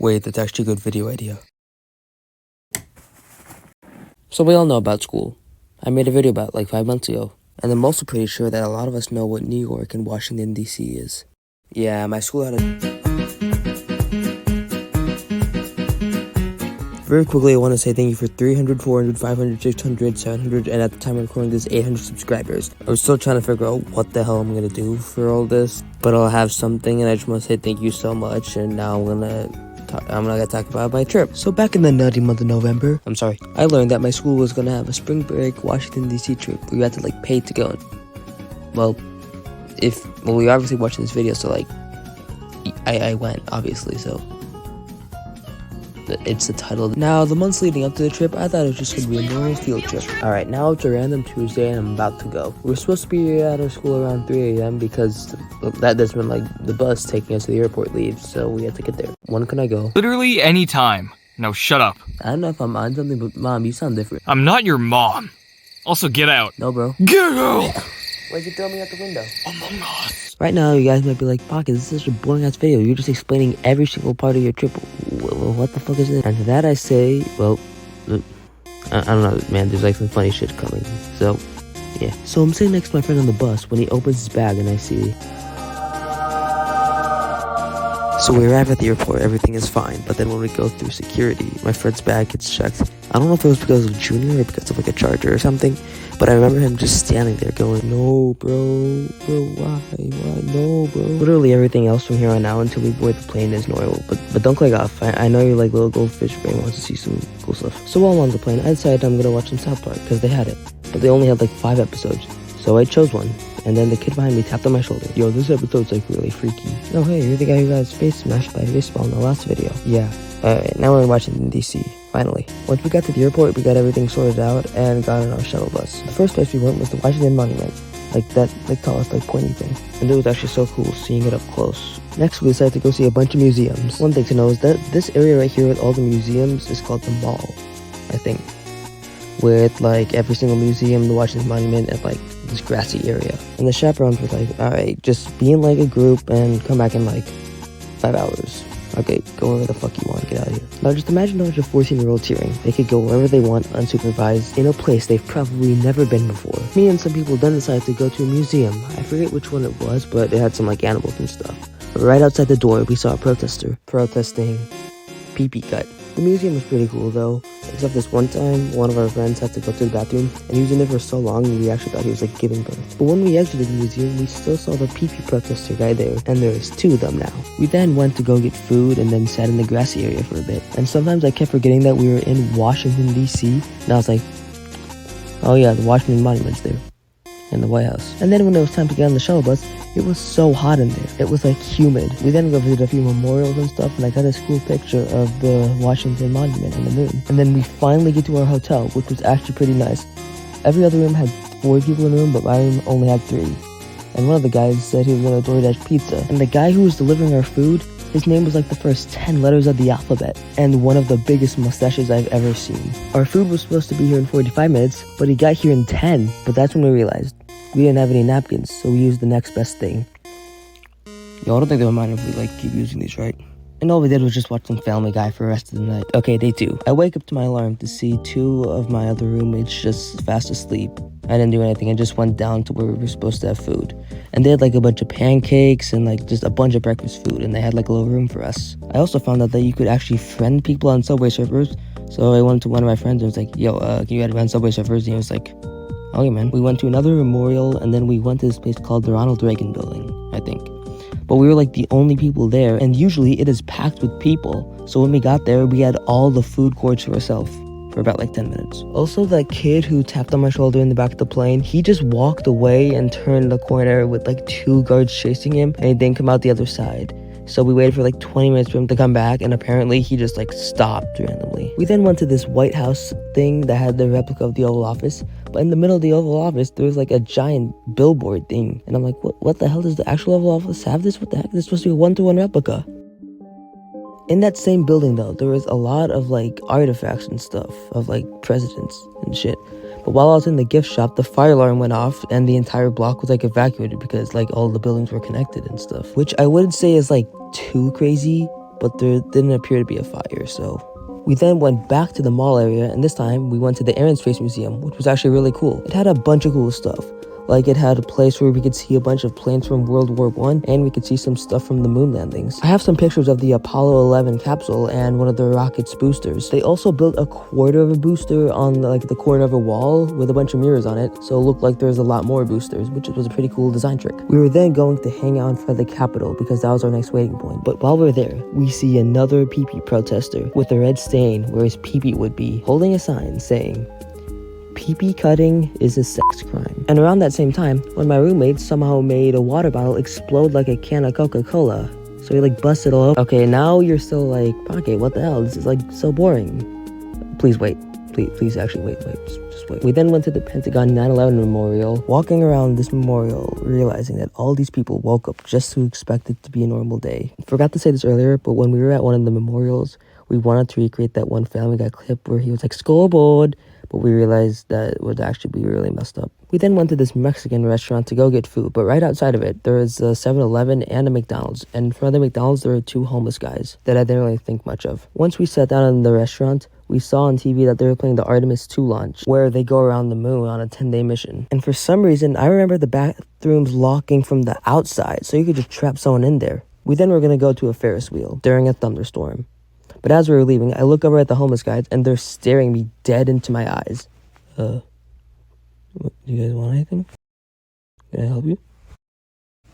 Wait, that's actually a good video idea. So we all know about school. I made a video about it like 5 months ago. And I'm also pretty sure that a lot of us know what New York and Washington, D.C. is. Yeah, my school had a... Very quickly, I want to say thank you for 300, 400, 500, 600, 700, and at the time of recording this, 800 subscribers. I was still trying to figure out what the hell I'm going to do for all this, but I'll have something, and I just want to say thank you so much, and now I'm gonna talk about my trip. So back in the nutty month of November, I learned that my school was gonna have a spring break Washington, D.C. trip where you had to, like, pay to go. Well, you're obviously watching this video, so, like, I went, obviously, so... It's the title. Now, the months leading up to the trip, I thought it was just going to be a normal field trip. Alright, now it's a random Tuesday and I'm about to go. We're supposed to be at our school around 3 a.m. because that's when, like, the bus taking us to the airport leaves, so we have to get there. When can I go? Literally any time. No, shut up. I don't know if I'm on something, but Mom, you sound different. I'm not your mom. Also, get out. No, bro. Get out! Why'd you throw me out the window? Among Us. Right now, you guys might be like, Pocket, this is such a boring-ass video. You're just explaining every single part of your trip. What the fuck is this? And to that I say, well, I don't know, man. There's like some funny shit coming. So, yeah. So I'm sitting next to my friend on the bus when he opens his bag and I see... So we arrive at the airport, everything is fine, but then when we go through security, my friend's bag gets checked. I don't know if it was because of Junior or because of like a charger or something, but I remember him just standing there going, no bro, why, no bro. Literally everything else from here on out until we board the plane is normal, but don't click off. I know you're like little goldfish brain wants to see some cool stuff. So while I'm on the plane, I decided I'm gonna watch some South Park, because they had it, but they only had like 5 episodes. So I chose one, and then the kid behind me tapped on my shoulder. Yo, this episode's like really freaky. Oh hey, you're the guy who got his face smashed by a baseball in the last video. Yeah. Alright, now we're in Washington, D.C. Finally. Once we got to the airport, we got everything sorted out and got on our shuttle bus. The first place we went was the Washington Monument. Like that, like tallest, like pointy thing. And it was actually so cool seeing it up close. Next, we decided to go see a bunch of museums. One thing to know is that this area right here with all the museums is called the Mall, I think. With like every single museum, the Washington Monument, and like this grassy area. And the chaperones were like, alright, just be in like a group and come back in like 5 hours. Okay, go wherever the fuck you want, get out of here. Now just imagine a bunch of 14-year-olds hearing. They could go wherever they want unsupervised in a place they've probably never been before. Me and some people then decided to go to a museum. I forget which one it was, but it had some like animals and stuff. But right outside the door, we saw a protester protesting pee-pee cut. The museum was pretty cool though, except this one time, one of our friends had to go to the bathroom, and he was in there for so long, we actually thought he was like giving birth. But when we exited the museum, we still saw the pee-pee protester guy there, and there's 2 of them now. We then went to go get food, and then sat in the grassy area for a bit. And sometimes I kept forgetting that we were in Washington, D.C., and I was like, oh yeah, the Washington Monument's there. In the White House. And then when it was time to get on the shuttle bus, it was so hot in there. It was like humid. We then go visit a few memorials and stuff, and I got this cool picture of the Washington Monument and the moon. And then we finally get to our hotel, which was actually pretty nice. Every other room had 4 people in the room, but my room only had 3. And one of the guys said he was gonna DoorDash pizza. And the guy who was delivering our food, his name was like the first 10 letters of the alphabet, and one of the biggest mustaches I've ever seen. Our food was supposed to be here in 45 minutes, but he got here in 10. But that's when we realized we didn't have any napkins, so we used the next best thing. Yo, I don't think they'll mind if we like keep using these, right? And all we did was just watch some Family Guy for the rest of the night. Okay, day 2. I wake up to my alarm to see 2 of my other roommates just fast asleep. I didn't do anything. I just went down to where we were supposed to have food. And they had like a bunch of pancakes and like just a bunch of breakfast food. And they had like a little room for us. I also found out that you could actually friend people on Subway servers. So I went to one of my friends and was like, yo, can you add me on Subway servers? And he was like, okay, man. We went to another memorial and then we went to this place called the Ronald Reagan Building, I think. But we were like the only people there, and usually it is packed with people. So when we got there, we had all the food courts to ourselves for about like 10 minutes. Also, that kid who tapped on my shoulder in the back of the plane, he just walked away and turned the corner with like 2 guards chasing him, and he didn't come out the other side. So we waited for like 20 minutes for him to come back, and apparently he just like stopped randomly. We then went to this White House thing that had the replica of the Oval Office, but in the middle of the Oval Office, there was like a giant billboard thing. And I'm like, what the hell does the actual Oval Office have this? What the heck? This is supposed to be a 1-to-1 replica. In that same building though, there was a lot of like artifacts and stuff of like presidents and shit. But while I was in the gift shop, the fire alarm went off and the entire block was like evacuated because like all the buildings were connected and stuff. Which I wouldn't say is like too crazy, but there didn't appear to be a fire, so... We then went back to the mall area, and this time we went to the Air and Space Museum, which was actually really cool. It had a bunch of cool stuff. Like, it had a place where we could see a bunch of planes from World War I, and we could see some stuff from the moon landings. I have some pictures of the Apollo 11 capsule and one of the rocket's boosters. They also built a quarter of a booster on, like, the corner of a wall with a bunch of mirrors on it, so it looked like there was a lot more boosters, which was a pretty cool design trick. We were then going to hang out in front of the Capitol because that was our next waiting point. But while we're there, we see another pee-pee protester with a red stain where his pee-pee would be, holding a sign saying, "Pee-pee cutting is a sex crime." And around that same time, one of my roommates somehow made a water bottle explode like a can of Coca-Cola. So he like busted it all up. Okay, now you're still like, okay, what the hell? This is like so boring. Please wait. Please actually wait. Just wait. We then went to the Pentagon 9/11 Memorial, walking around this memorial, realizing that all these people woke up just to expect it to be a normal day. Forgot to say this earlier, but when we were at one of the memorials, we wanted to recreate that one Family Guy clip where he was like, "Scoreboard," but we realized that it would actually be really messed up. We then went to this Mexican restaurant to go get food, but right outside of it, there is a 7-Eleven and a McDonald's, and in front of the McDonald's, there were 2 homeless guys that I didn't really think much of. Once we sat down in the restaurant, we saw on TV that they were playing the Artemis 2 launch, where they go around the moon on a 10-day mission. And for some reason, I remember the bathrooms locking from the outside, so you could just trap someone in there. We then were going to go to a Ferris wheel during a thunderstorm. But as we were leaving, I look over at the homeless guys, and they're staring me dead into my eyes. Do you guys want anything? Can I help you?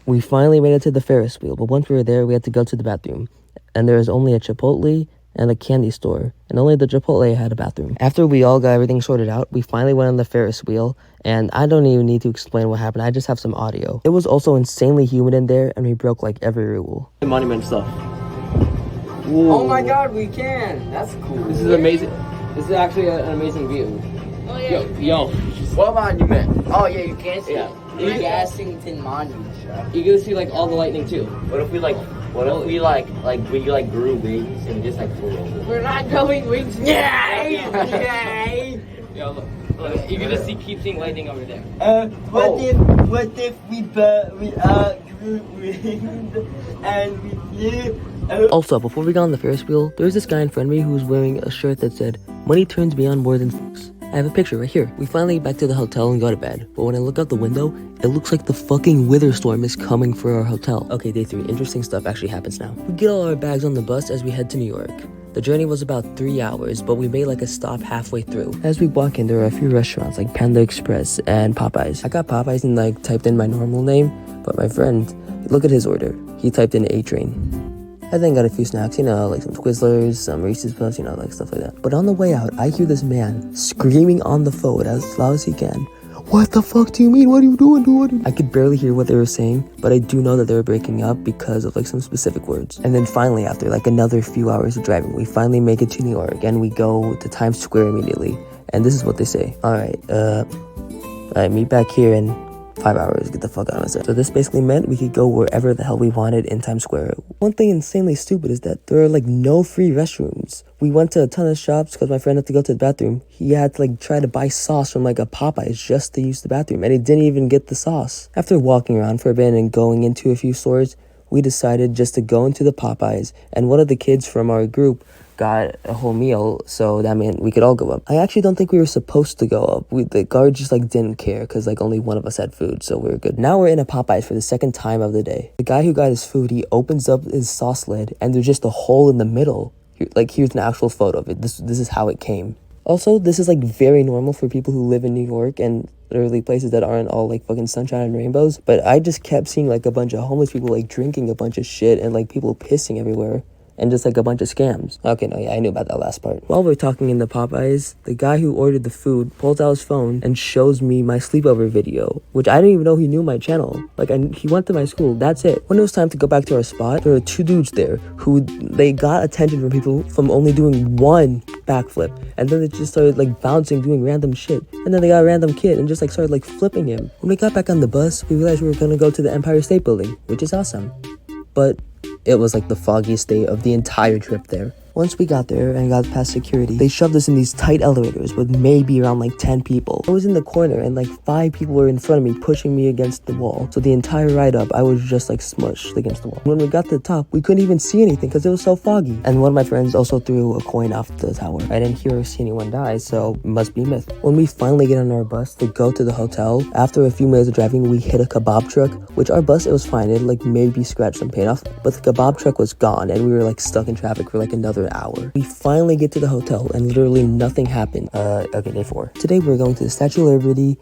We finally made it to the Ferris wheel, but once we were there, we had to go to the bathroom. And there was only a Chipotle and a candy store, and only the Chipotle had a bathroom. After we all got everything sorted out, we finally went on the Ferris wheel, and I don't even need to explain what happened. I just have some audio. It was also insanely humid in there, and we broke like every rule. Monument stuff. Ooh. Oh my god, we can! That's cool. This is amazing. This is actually an amazing view. Oh yeah. Yo. What monument? Oh yeah, you can see it. The Gassington Monument. You can see like all the lightning too. What if we grew wings and just like flew over? We're not growing wings. Yay! Yo, look. You can just keep seeing lightning over there. What if we grew wings and we flew? Also, before we got on the Ferris wheel, there was this guy in front of me who was wearing a shirt that said, "Money turns me on more than fucks." I have a picture right here. We finally get back to the hotel and go to bed, but when I look out the window, it looks like the fucking wither storm is coming for our hotel. Okay, day 3, interesting stuff actually happens now. We get all our bags on the bus as we head to New York. The journey was about 3 hours, but we made like a stop halfway through. As we walk in, there are a few restaurants like Panda Express and Popeyes. I got Popeyes and like typed in my normal name, but my friend, look at his order. He typed in A-Train. I then got a few snacks, like some Twizzlers, some Reese's Puffs, like stuff like that. But on the way out, I hear this man screaming on the phone as loud as he can. "What the fuck do you mean? What are you doing, dude?" I could barely hear what they were saying, but I do know that they were breaking up because of like some specific words. And then finally, after like another few hours of driving, we finally make it to New York and we go to Times Square immediately. And this is what they say. All right, meet back here in 5 hours, get the fuck out of my set. So this basically meant we could go wherever the hell we wanted in Times Square. One thing insanely stupid is that there are like no free restrooms. We went to a ton of shops because my friend had to go to the bathroom. He had to like try to buy sauce from like a Popeyes just to use the bathroom, and he didn't even get the sauce. After walking around for a bit and going into a few stores, we decided just to go into the Popeyes, and one of the kids from our group got a whole meal, so that meant we could all go up. I actually don't think we were supposed to go up. The guard just like didn't care because like only one of us had food, so we were good. Now we're in a Popeyes for the second time of the day. The guy who got his food, he opens up his sauce lid and there's just a hole in the middle. Here's an actual photo of it. This is how it came. Also, this is like very normal for people who live in New York and literally places that aren't all like fucking sunshine and rainbows, but I just kept seeing like a bunch of homeless people like drinking a bunch of shit and like people pissing everywhere. And just like a bunch of scams. Okay, no, yeah, I knew about that last part. While we're talking in the Popeyes, the guy who ordered the food pulls out his phone and shows me my sleepover video, which I didn't even know he knew my channel. He went to my school, that's it. When it was time to go back to our spot, there were 2 dudes there who they got attention from people from only doing 1 backflip. And then they just started like bouncing, doing random shit. And then they got a random kid and just like started like flipping him. When we got back on the bus, we realized we were gonna go to the Empire State Building, which is awesome. But it was like the foggiest day of the entire trip there. Once we got there and got past security, they shoved us in these tight elevators with maybe around like 10 people. I was in the corner and like 5 people were in front of me pushing me against the wall. So the entire ride up, I was just like smushed against the wall. When we got to the top, we couldn't even see anything because it was so foggy. And one of my friends also threw a coin off the tower. I didn't hear or see anyone die, so it must be a myth. When we finally get on our bus to go to the hotel, after a few minutes of driving, we hit a kebab truck, which our bus, it was fine. It like maybe scratched some paint off, but the kebab truck was gone and we were like stuck in traffic for like another hour. We finally get to the hotel and literally nothing happened. Okay, day 4. Today we're going to the Statue of Liberty,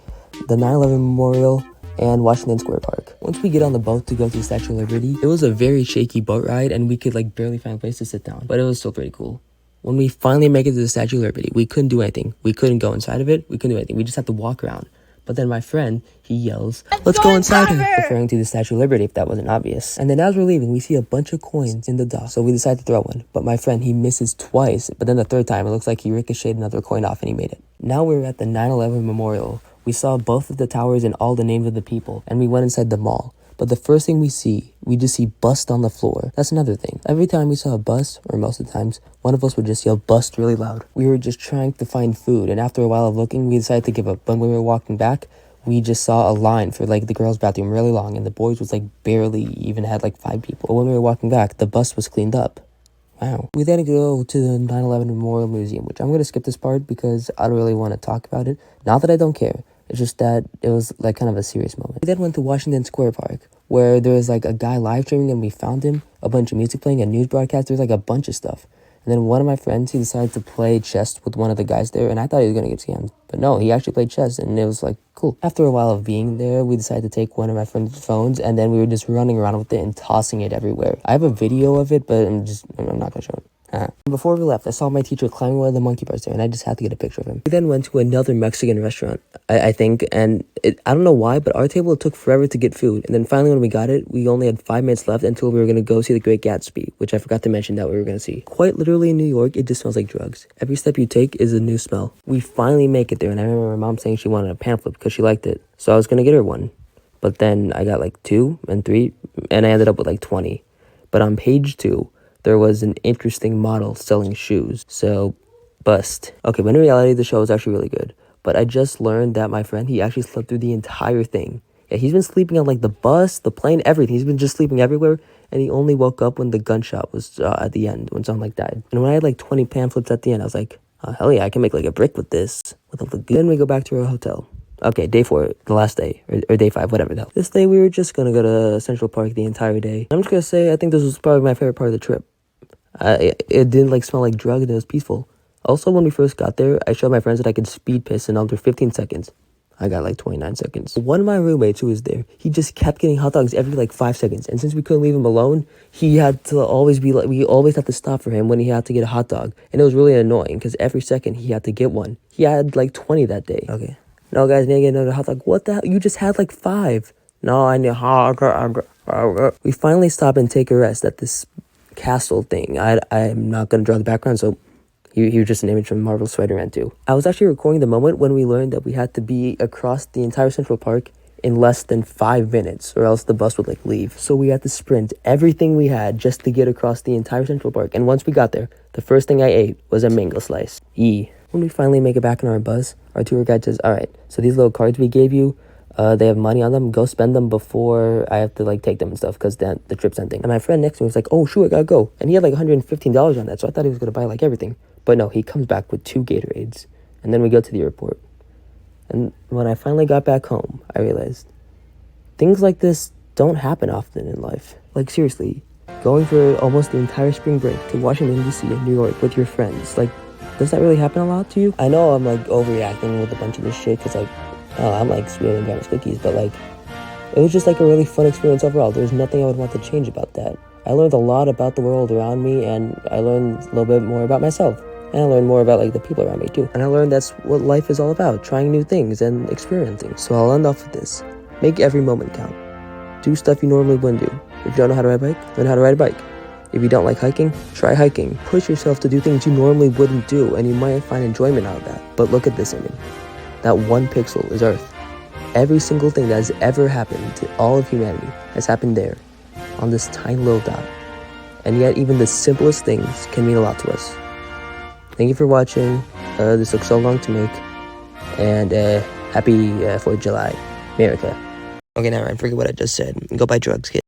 the 9/11 Memorial, and Washington Square Park. Once we get on the boat to go to the Statue of Liberty, it was a very shaky boat ride and we could like barely find a place to sit down, but it was still pretty cool. When we finally make it to the Statue of Liberty, we couldn't do anything. We couldn't go inside of it. We couldn't do anything. We just had to walk around. But then my friend, he yells, "Let's go inside her," referring to the Statue of Liberty if that wasn't obvious. And then as we're leaving, we see a bunch of coins in the dock, so we decide to throw one. But my friend, he misses twice, but then the third time, it looks like he ricocheted another coin off and he made it. Now we're at the 9/11 Memorial. We saw both of the towers and all the names of the people, and we went inside the mall. But the first thing we just see bust on the floor. That's another thing. Every time we saw a bus, or most of the times, one of us would just yell bust really loud. We were just trying to find food, and after a while of looking, we decided to give up. But when we were walking back, we just saw a line for like the girls' bathroom really long, and the boys was like barely even had like 5 people. But when we were walking back, the bus was cleaned up. Wow. We then go to the 9/11 Memorial Museum, which I'm going to skip this part because I don't really want to talk about it. Not that I don't care. It's just that it was like kind of a serious moment. We then went to Washington Square Park, where there was like a guy live streaming and we found him, a bunch of music playing, a news broadcast. There's like a bunch of stuff. And then one of my friends, he decided to play chess with one of the guys there, and I thought he was going to get scammed. But no, he actually played chess, and it was like, cool. After a while of being there, we decided to take one of my friend's phones, and then we were just running around with it and tossing it everywhere. I have a video of it, but I'm not going to show it. Before we left, I saw my teacher climbing one of the monkey bars there, and I just had to get a picture of him. We then went to another Mexican restaurant, I think, and I don't know why, but our table, it took forever to get food. And then finally when we got it, we only had 5 minutes left until we were going to go see the Great Gatsby, which I forgot to mention that we were going to see. Quite literally in New York, it just smells like drugs. Every step you take is a new smell. We finally make it there, and I remember my mom saying she wanted a pamphlet because she liked it. So I was going to get her one. But then I got like 2 and 3, and I ended up with like 20. But on page 2, there was an interesting model selling shoes. So, bust. Okay, but in reality, the show was actually really good. But I just learned that my friend, he actually slept through the entire thing. Yeah, he's been sleeping on like the bus, the plane, everything. He's been just sleeping everywhere. And he only woke up when the gunshot was at the end, when someone like died. And when I had like 20 pamphlets at the end, I was like, oh, hell yeah, I can make like a brick with this. With all the good. Then we go back to our hotel. Okay, day 4, the last day, or day 5, whatever the hell. This day, we were just gonna go to Central Park the entire day. I'm just gonna say, I think this was probably my favorite part of the trip. It didn't like smell like drugs, and it was peaceful. Also, when we first got there, I showed my friends that I could speed piss in under 15 seconds. I got like 29 seconds. One of my roommates who was there, he just kept getting hot dogs every like 5 seconds. And since we couldn't leave him alone, he had to always be like, we always had to stop for him when he had to get a hot dog. And it was really annoying because every second he had to get one. He had like 20 that day. Okay. No, guys, need to get another hot dog. What the hell? You just had like 5. No, I need hot dog. We finally stop and take a rest at this castle thing. I'm not going to draw the background, so he was just an image from Marvel Spider-Man 2. I was actually recording the moment when we learned that we had to be across the entire Central Park in less than 5 minutes, or else the bus would like leave. So we had to sprint everything we had just to get across the entire Central Park. And once we got there, the first thing I ate was a mango slice. Yee. When we finally make it back in our bus, our tour guide says, all right, so these little cards we gave you, they have money on them. Go spend them before I have to like take them and stuff because the trip's ending. And my friend next to me was like, oh, shoot, I gotta go. And he had like $115 on that, so I thought he was gonna buy like everything. But no, he comes back with 2 Gatorades. And then we go to the airport. And when I finally got back home, I realized things like this don't happen often in life. Like seriously, going for almost the entire spring break to Washington, D.C. and New York with your friends, like, does that really happen a lot to you? I know I'm like overreacting with a bunch of this shit because like, oh, I'm like sweet and Grandma's cookies, but like, it was just like a really fun experience overall. There's nothing I would want to change about that. I learned a lot about the world around me, and I learned a little bit more about myself. And I learned more about like the people around me too. And I learned that's what life is all about, trying new things and experiencing. So I'll end off with this. Make every moment count. Do stuff you normally wouldn't do. If you don't know how to ride a bike, learn how to ride a bike. If you don't like hiking, try hiking. Push yourself to do things you normally wouldn't do, and you might find enjoyment out of that. But look at this image. That 1 pixel is Earth. Every single thing that has ever happened to all of humanity has happened there, on this tiny little dot. And yet, even the simplest things can mean a lot to us. Thank you for watching. This took so long to make. And happy 4th of July, America. Okay, now I forget what I just said. Go buy drugs, kids.